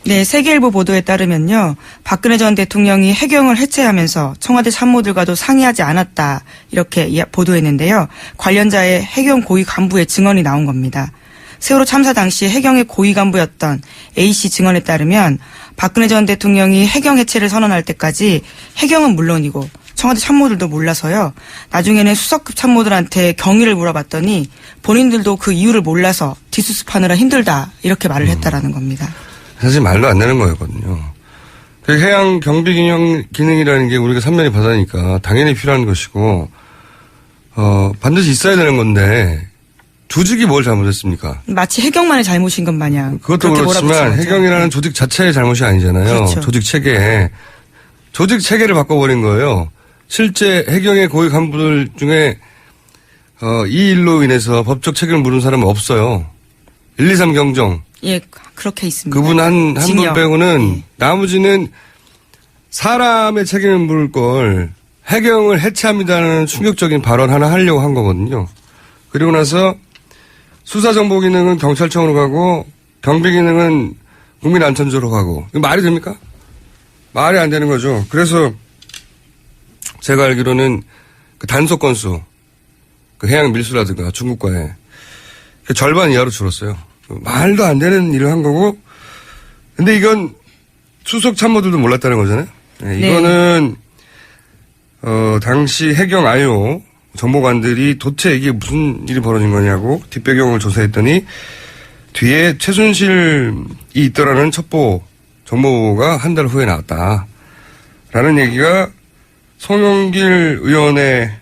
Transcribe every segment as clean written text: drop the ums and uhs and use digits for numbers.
네, 세계일보 보도에 따르면요. 박근혜 전 대통령이 해경을 해체하면서 청와대 참모들과도 상의하지 않았다. 이렇게 보도했는데요. 관련자의 해경 고위 간부의 증언이 나온 겁니다. 세월호 참사 당시 해경의 고위 간부였던 A씨 증언에 따르면 박근혜 전 대통령이 해경 해체를 선언할 때까지 해경은 물론이고 청와대 참모들도 몰라서요. 나중에는 수석급 참모들한테 경위를 물어봤더니 본인들도 그 이유를 몰라서 뒷수습하느라 힘들다. 이렇게 말을 했다라는 겁니다. 사실 말도 안 되는 거였거든요. 해양 경비 기능이라는 게 우리가 삼면이 바다니까 당연히 필요한 것이고, 반드시 있어야 되는 건데, 조직이 뭘 잘못했습니까? 마치 해경만의 잘못인 것 마냥. 그것도 그렇지만 해경이라는 조직 자체의 잘못이 아니잖아요. 그렇죠. 조직 체계. 조직 체계를 바꿔버린 거예요. 실제 해경의 고위 간부들 중에, 이 일로 인해서 법적 책임을 물은 사람은 없어요. 1, 2, 3 경정. 예, 그렇게 있습니다. 그분 한 분 빼고는 나머지는 사람의 책임을 물을 걸 해경을 해체합니다라는 충격적인 발언 하나 하려고 한 거거든요. 그리고 나서 수사정보 기능은 경찰청으로 가고 경비 기능은 국민안전처로 가고. 이거 말이 됩니까? 말이 안 되는 거죠. 그래서 제가 알기로는 그 단속 건수, 그 해양 밀수라든가 중국과의 그 절반 이하로 줄었어요. 말도 안 되는 일을 한 거고. 근데 이건 수석 참모들도 몰랐다는 거잖아요. 네, 이거는 당시 해경 IO 정보관들이 도대체 이게 무슨 일이 벌어진 거냐고 뒷배경을 조사했더니 뒤에 최순실이 있더라는 첩보 정보가 한 달 후에 나왔다라는 얘기가 송영길 의원에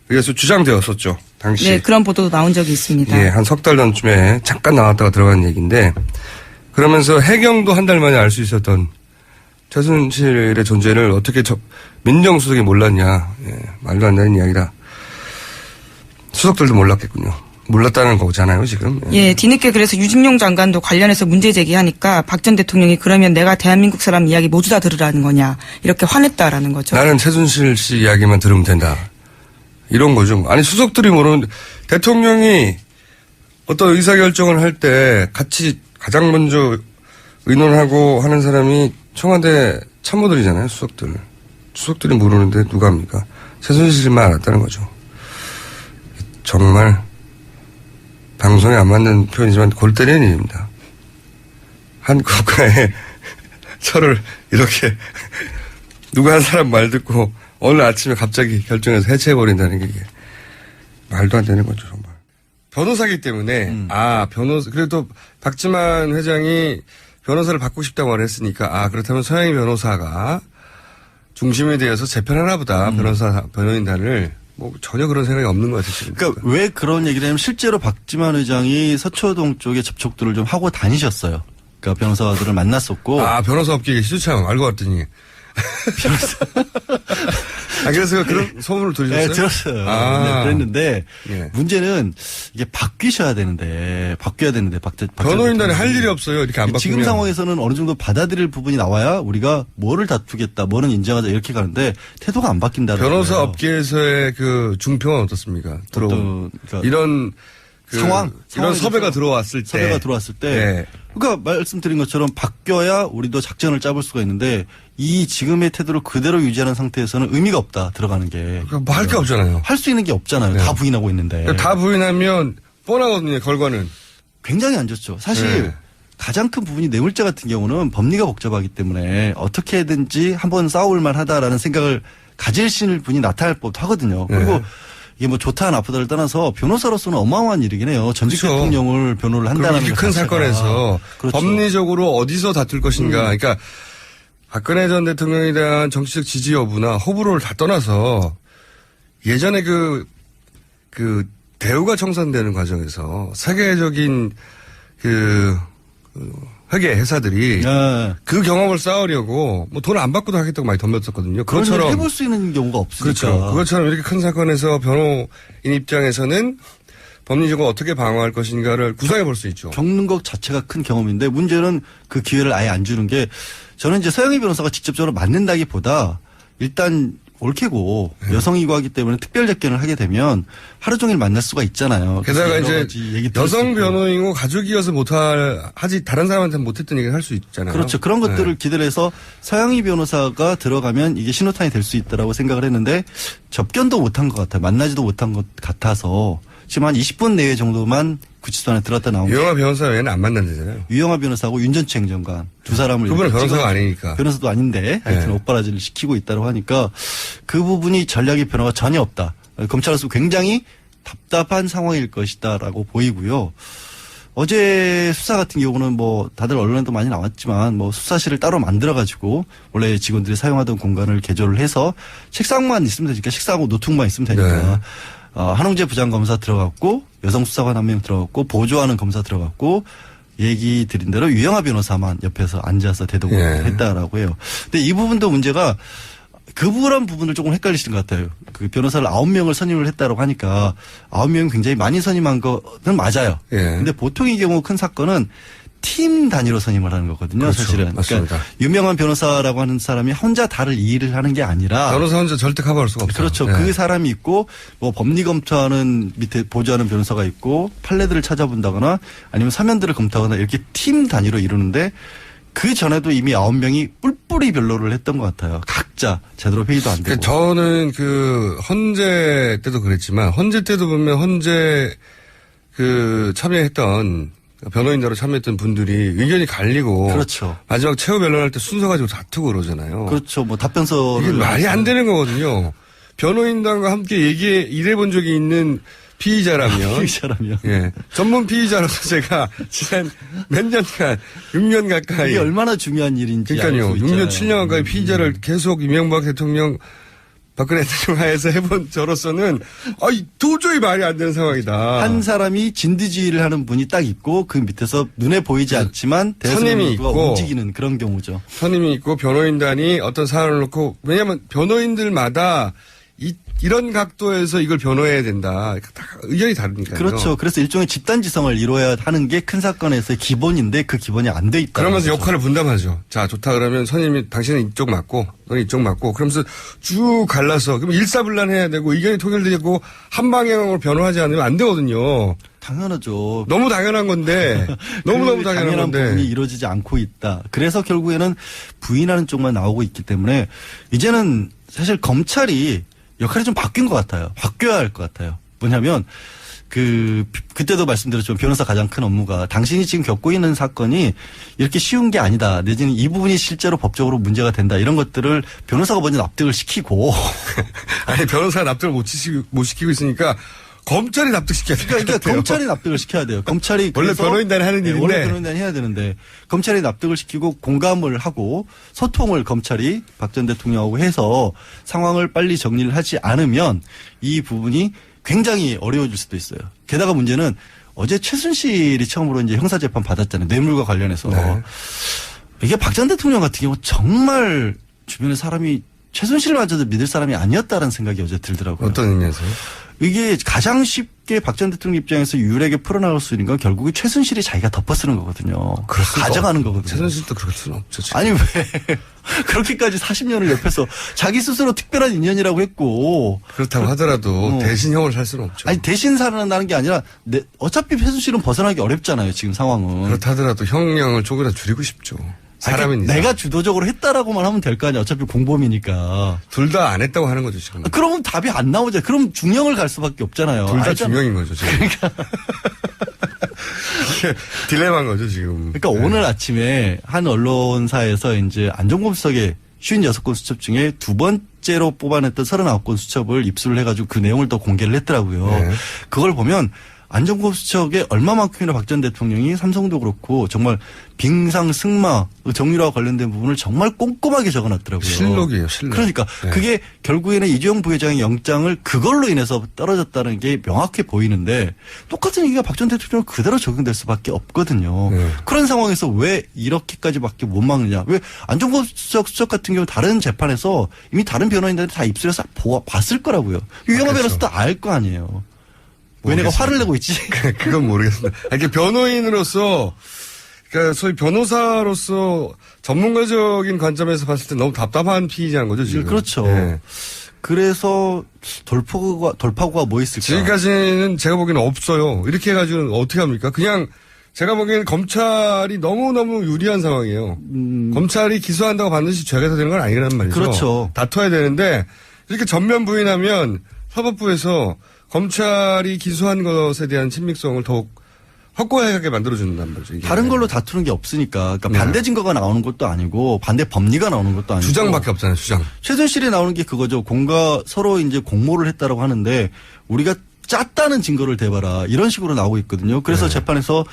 의해서 주장되었었죠. 당시. 네, 그런 보도도 나온 적이 있습니다. 예, 한 석 달 전쯤에 잠깐 나왔다가 들어간 얘기인데, 그러면서 해경도 한 달 만에 알 수 있었던 최순실의 존재를 어떻게 민정수석이 몰랐냐. 예, 말도 안 되는 이야기다. 수석들도 몰랐겠군요. 몰랐다는 거잖아요, 지금. 예, 뒤늦게 그래서 유진용 장관도 관련해서 문제 제기하니까 박 전 대통령이 그러면 내가 대한민국 사람 이야기 모두 다 들으라는 거냐. 이렇게 화냈다라는 거죠. 나는 최순실 씨 이야기만 들으면 된다. 이런 거죠. 아니, 수석들이 모르는, 대통령이 어떤 의사결정을 할 때 같이 가장 먼저 의논하고 하는 사람이 청와대 참모들이잖아요, 수석들. 수석들이 모르는데 누가 합니까? 최순실만 알았다는 거죠. 정말 방송에 안 맞는 표현이지만 골 때리는 일입니다. 한 국가의 철을 이렇게 누가 한 사람 말 듣고 오늘 아침에 갑자기 결정해서 해체해버린다는 게 이게 말도 안 되는 거죠, 정말. 변호사기 때문에, 그래도 박지만 회장이 변호사를 받고 싶다고 말했으니까, 그렇다면 서영희 변호사가 중심이 되어서 재편하나 보다, 변호인단을. 뭐 전혀 그런 생각이 없는 것 같아요, 지금. 그러니까 왜 그런 얘기를 하면 실제로 박지만 회장이 서초동 쪽에 접촉들을 좀 하고 다니셨어요. 그러니까 변호사들을 만났었고. 변호사 업계에 계시죠, 참. 알고 봤더니. 그래서 그런 소문을 들으셨어요? 네, 들었어요. 네, 그랬는데 예. 문제는 이게 바뀌어야 되는데 변호인단에 할 일이 없어요. 이렇게 안 바뀌면. 지금 상황에서는 어느 정도 받아들일 부분이 나와야 우리가 뭐를 다투겠다, 뭐는 인정하자 이렇게 가는데 태도가 안 바뀐다는 거예요. 변호사 업계에서의 그 중평은 어떻습니까? 그러니까 이런 상황 이런 섭외가 들어왔을 때. 네. 그러니까 말씀드린 것처럼 바뀌어야 우리도 작전을 짜볼 수가 있는데 이 지금의 태도를 그대로 유지하는 상태에서는 의미가 없다, 들어가는 게. 뭐 할 게 없잖아요. 할 수 있는 게 없잖아요. 네. 다 부인하고 있는데. 다 부인하면 뻔하거든요, 결과는. 굉장히 안 좋죠. 사실 네. 가장 큰 부분이 뇌물죄 같은 경우는 법리가 복잡하기 때문에 어떻게든지 한번 싸울 만하다라는 생각을 가지실 분이 나타날 법도 하거든요. 그리고 네. 이게 뭐 좋다 나쁘다를 떠나서 변호사로서는 어마어마한 일이긴 해요. 전직 그렇죠. 대통령을 변호를 한다는 이렇게 큰 사건에서 그렇죠. 법리적으로 어디서 다툴 것인가. 그러니까 박근혜 전 대통령에 대한 정치적 지지 여부나 호불호를 다 떠나서 예전에 그 대우가 청산되는 과정에서 세계적인 회계 회사들이 그 경험을 쌓으려고 뭐 돈을 안 받고도 하겠다고 많이 덤볐었거든요. 그것처럼 해볼 수 있는 경우가 없으니까. 그렇죠. 그것처럼 이렇게 큰 사건에서 변호인 입장에서는 법리적으로 어떻게 방어할 것인가를 구상해 볼 수 있죠. 겪는 것 자체가 큰 경험인데 문제는 그 기회를 아예 안 주는 게 저는 이제 서영희 변호사가 직접적으로 맞는다기보다 일단 옳게고 여성이고 하기 때문에 특별 접견을 하게 되면 하루 종일 만날 수가 있잖아요. 게다가 여러 이제 가지 얘기 들을 수 여성 있고. 변호인이고 가족이어서 하지 다른 사람한테는 못했던 얘기를 할 수 있잖아요. 그렇죠. 그런 것들을 네. 기대를 해서 서양희 변호사가 들어가면 이게 신호탄이 될 수 있다라고 생각을 했는데 접견도 못한 것 같아요. 만나지도 못한 것 같아서 지금 한 20분 내외 정도만 구치소 안에 들었다 나온 유영아 변호사 외에는 안 만난다잖아요. 유영하 변호사하고 윤전추 행정관 두 사람을 그분은 이렇게 변호사가 찍어- 아니니까. 변호사도 아닌데 하여튼 네. 오빠라지를 시키고 있다고 하니까 그 부분이 전략의 변화가 전혀 없다. 검찰로서 굉장히 답답한 상황일 것이다라고 보이고요. 어제 수사 같은 경우는 뭐 다들 언론에도 많이 나왔지만 뭐 수사실을 따로 만들어가지고 원래 직원들이 사용하던 공간을 개조를 해서 책상만 있으면 되니까 책상하고 노트북만 있으면 되니까 네. 한홍재 부장검사 들어갔고 여성 수사관 한 명 들어갔고 보조하는 검사 들어갔고 얘기 드린 대로 유영하 변호사만 옆에서 앉아서 대독을 예. 했다라고 해요. 근데 이 부분도 문제가 그런 부분을 조금 헷갈리시는 것 같아요. 그 변호사를 9명을 선임을 했다고 하니까 9명이 굉장히 많이 선임한 거는 맞아요. 예. 근데 보통의 경우 큰 사건은 팀 단위로 선임을 하는 거거든요. 그렇죠. 사실은. 맞습니다. 그러니까 유명한 변호사라고 하는 사람이 혼자 다를 일을 하는 게 아니라 변호사 혼자 절대 커버할 수가 없어요. 그렇죠. 네. 그 사람이 있고 뭐 법리 검토하는 밑에 보조하는 변호사가 있고 판례들을 찾아본다거나 아니면 사면들을 검토하거나 이렇게 팀 단위로 이루는데 그 전에도 이미 9명이 뿔뿔이 변론을 했던 것 같아요. 각자 제대로 회의도 안 되고. 그러니까 저는 그 헌재 때도 그랬지만 헌재 때도 보면 헌재 그 참여했던 변호인으로 참여했던 분들이 의견이 갈리고 그렇죠. 마지막 최후 변론할 때 순서 가지고 다투고 그러잖아요. 그렇죠. 뭐 답변서를 이게 말이 안 되는 거거든요. 변호인단과 함께 일해본 적이 있는 피의자라면 피의자라면. 예. 전문 피의자로서 제가 지난 몇 년간 6년 가까이 이게 얼마나 중요한 일인지 그러니까요. 알고 6년 있잖아요. 7년 가까이 피의자를 계속 이명박 대통령 박근혜 대통령 하에서 해본 저로서는 도저히 말이 안 되는 상황이다. 한 사람이 진두지휘를 하는 분이 딱 있고 그 밑에서 눈에 보이지 않지만 선임이 대선수가 있고 움직이는 그런 경우죠. 선임이 있고 변호인단이 어떤 사안을 놓고 왜냐하면 변호인들마다 이런 각도에서 이걸 변호해야 된다. 다 의견이 다르니까요. 그렇죠. 그래서 일종의 집단지성을 이루어야 하는 게 큰 사건에서의 기본인데 그 기본이 안 돼 있다. 그러면서 역할을 분담하죠. 자, 좋다 그러면 선임이 당신은 이쪽 맞고 너는 이쪽 맞고 그러면서 쭉 갈라서 그럼 일사불란해야 되고 의견이 통일되고 한 방향으로 변호하지 않으면 안 되거든요. 당연하죠. 너무 당연한 건데 너무너무 당연한 건데 부분이 이루어지지 않고 있다. 그래서 결국에는 부인하는 쪽만 나오고 있기 때문에 이제는 사실 검찰이 역할이 좀 바뀐 것 같아요. 바뀌어야 할 것 같아요. 뭐냐면 그때도 말씀드렸지만 변호사 가장 큰 업무가 당신이 지금 겪고 있는 사건이 이렇게 쉬운 게 아니다. 내지는 이 부분이 실제로 법적으로 문제가 된다. 이런 것들을 변호사가 먼저 납득을 시키고 아니 변호사가 납득을 못 시키고 있으니까 검찰이 납득시켜야 돼요. 그러니까 검찰이 납득을 시켜야 돼요. 검찰이 원래 그래서 변호인단이 하는 일인데. 원래 변호인단이 해야 되는데 검찰이 납득을 시키고 공감을 하고 소통을 검찰이 박 전 대통령하고 해서 상황을 빨리 정리를 하지 않으면 이 부분이 굉장히 어려워질 수도 있어요. 게다가 문제는 어제 최순실이 처음으로 이제 형사재판 받았잖아요. 뇌물과 관련해서. 네. 이게 박 전 대통령 같은 경우 정말 주변에 사람이 최순실마저도 믿을 사람이 아니었다는 생각이 어제 들더라고요. 어떤 의미에서요? 이게 가장 쉽게 박 전 대통령 입장에서 유일하게 풀어나갈 수 있는 건 결국에 최순실이 자기가 덮어쓰는 거거든요. 가져가는 거거든요. 최순실도 그럴 수는 없죠. 지금. 아니 왜 그렇게까지 40년을 옆에서 자기 스스로 특별한 인연이라고 했고 그렇다고 하더라도 어. 대신 형을 살 수는 없죠. 아니 대신 살아난다는 게 아니라 어차피 최순실은 벗어나기 어렵잖아요. 지금 상황은. 그렇다 하더라도 형량을 조금이라도 줄이고 싶죠. 사람이니까. 그러니까 내가 주도적으로 했다라고만 하면 될 거 아니야. 어차피 공범이니까. 둘 다 안 했다고 하는 거죠 지금. 그러면 답이 안 나오죠. 그럼 중형을 갈 수밖에 없잖아요. 둘 다 알잖아. 중형인 거죠 지금. 그러니까 이게 딜레마인 거죠 지금. 그러니까 오늘 아침에 한 언론사에서 이제 안종범 수석의 56건 수첩 중에 두 번째로 뽑아냈던 39건 수첩을 입수를 해가지고 그 내용을 또 공개를 했더라고요. 네. 그걸 보면 안종범 수첩에 얼마만큼이나 박 전 대통령이 삼성도 그렇고 정말 빙상 승마 정유라와 관련된 부분을 정말 꼼꼼하게 적어놨더라고요. 실록이에요, 실록. 그러니까 네. 그게 결국에는 이재용 부회장의 영장을 그걸로 인해서 떨어졌다는 게 명확해 보이는데 똑같은 얘기가 박 전 대통령 그대로 적용될 수밖에 없거든요. 네. 그런 상황에서 왜 이렇게까지밖에 못 막느냐? 왜 안종범 수석 같은 경우 다른 재판에서 이미 다른 변호인들이 다 입술에서 봤을 거라고요. 유영하 그렇죠. 변호사도 알 거 아니에요. 왜 내가 화를 내고 있지? 그건 모르겠습니다. 이렇게 변호인으로서, 그러니까 소위 변호사로서 전문가적인 관점에서 봤을 때 너무 답답한 피의자인 거죠, 지금. 그렇죠. 예. 그래서 돌파구가 뭐 있을까? 지금까지는 제가 보기에는 없어요. 이렇게 해가지고 어떻게 합니까? 그냥 제가 보기에는 검찰이 너무너무 유리한 상황이에요. 검찰이 기소한다고 반드시 죄가 되는 건 아니란 말이죠. 그렇죠. 다퉈야 되는데 이렇게 전면 부인하면 사법부에서 검찰이 기소한 것에 대한 친밀성을 더욱 확고하게 만들어준단 말이죠. 이게. 다른 걸로 다투는 게 없으니까. 그러니까 네. 반대 증거가 나오는 것도 아니고 반대 법리가 나오는 것도 아니고. 주장밖에 없잖아요, 주장. 최순실이 나오는 게 그거죠. 서로 이제 공모를 했다라고 하는데 우리가 짰다는 증거를 대봐라. 이런 식으로 나오고 있거든요. 그래서 네. 재판에서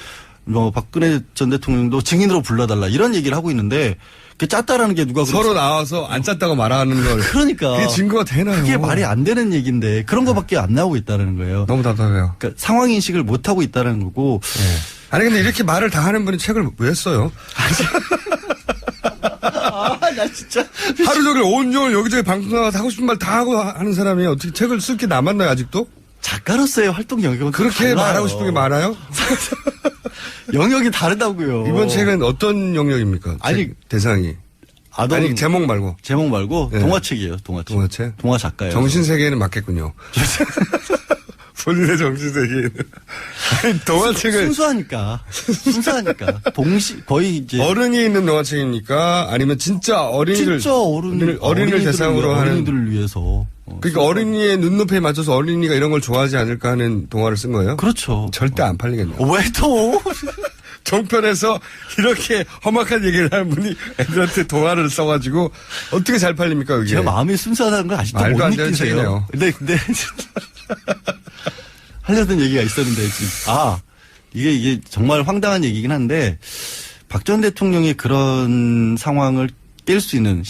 박근혜 전 대통령도 증인으로 불러달라. 이런 얘기를 하고 있는데 그 짰다라는 게 누가 서로 나와서 안 짰다고 말하는 걸. 그러니까. 그게 증거가 되나요? 그게 말이 안 되는 얘기인데 그런 거밖에 안 나오고 있다는 거예요. 너무 답답해요. 그러니까 상황 인식을 못 하고 있다는 거고. 네. 아니 근데 이렇게 말을 다 하는 분이 책을 왜 써요? 나 진짜. 하루 종일 온종일 여기저기 방송 나가서 하고 싶은 말 다 하고 하는 사람이 어떻게 책을 쓸 게 남았나요 아직도? 작가로서의 활동 영역은 그렇게 달라요. 말하고 싶은 게 많아요? 영역이 다르다고요. 이번 책은 어떤 영역입니까? 아니, 책 대상이. 아니 제목 말고. 제목 말고 네. 동화책이에요. 동화책. 동화책? 동화 작가예요. 정신세계에는 맞겠군요. 본인의 정신세계에는. 아니, 동화책은 순수하니까. 거의 이제. 어른이 있는 동화책입니까? 아니면 진짜 어린이를. 진짜 어린이를 대상으로 하는. 어린이들을 위해서. 그러니까 어린이의 눈높이에 맞춰서 어린이가 이런 걸 좋아하지 않을까 하는 동화를 쓴 거예요? 그렇죠. 절대 안 팔리겠네요. 왜 또? 종편에서 이렇게 험악한 얘기를 하는 분이 애들한테 동화를 써가지고 어떻게 잘 팔립니까, 그게? 제가 마음이 순수하다는 걸 아직도 말도 못 안 되는 느끼세요. 책이네요. 근데 하려던 얘기가 있었는데 지금 이게 정말 황당한 얘기긴 한데 박 전 대통령이 그런 상황을 깰 수 있는